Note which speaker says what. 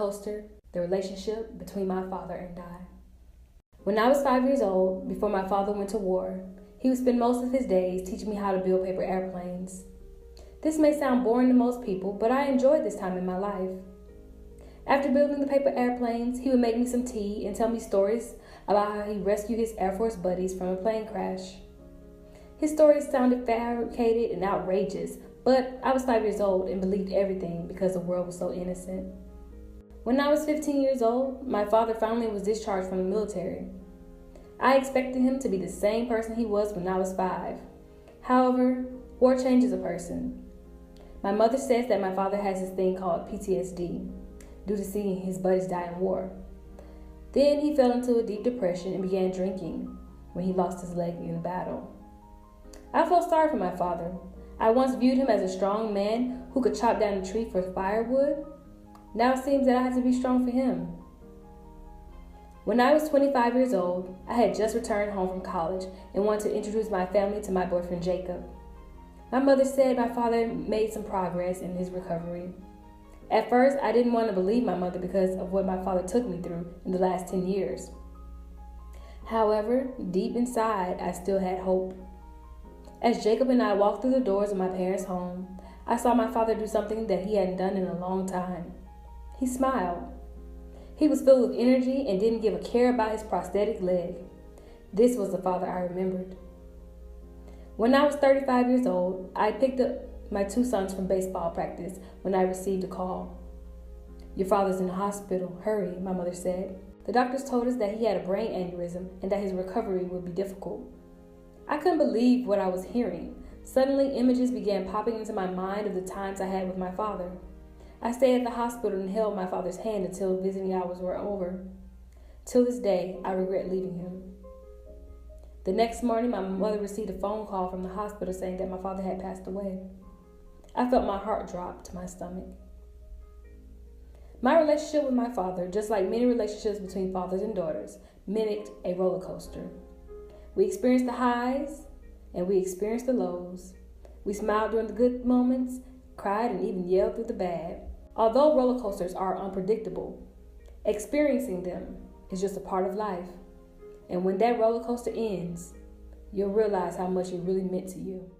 Speaker 1: coaster, the relationship between my father and I. When I was 5 years old, before my father went to war, he would spend most of his days teaching me how to build paper airplanes. This may sound boring to most people, but I enjoyed this time in my life. After building the paper airplanes, he would make me some tea and tell me stories about how he rescued his Air Force buddies from a plane crash. His stories sounded fabricated and outrageous, but I was 5 years old and believed everything because the world was so innocent. When I was 15 years old, my father finally was discharged from the military. I expected him to be the same person he was when I was 5. However, war changes a person. My mother says that my father has this thing called PTSD, due to seeing his buddies die in war. Then he fell into a deep depression and began drinking when he lost his leg in battle. I felt sorry for my father. I once viewed him as a strong man who could chop down a tree for firewood. Now it seems that I have to be strong for him. When I was 25 years old, I had just returned home from college and wanted to introduce my family to my boyfriend Jacob. My mother said my father made some progress in his recovery. At first, I didn't want to believe my mother because of what my father took me through in the last 10 years. However, deep inside, I still had hope. As Jacob and I walked through the doors of my parents' home, I saw my father do something that he hadn't done in a long time. He smiled. He was filled with energy and didn't give a care about his prosthetic leg. This was the father I remembered. When I was 35 years old, I picked up my 2 sons from baseball practice when I received a call. "Your father's in the hospital. Hurry," my mother said. The doctors told us that he had a brain aneurysm and that his recovery would be difficult. I couldn't believe what I was hearing. Suddenly, images began popping into my mind of the times I had with my father. I stayed at the hospital and held my father's hand until visiting hours were over. Till this day, I regret leaving him. The next morning, my mother received a phone call from the hospital saying that my father had passed away. I felt my heart drop to my stomach. My relationship with my father, just like many relationships between fathers and daughters, mimicked a roller coaster. We experienced the highs and we experienced the lows. We smiled during the good moments, cried, and even yelled through the bad. Although roller coasters are unpredictable, experiencing them is just a part of life. And when that roller coaster ends, you'll realize how much it really meant to you.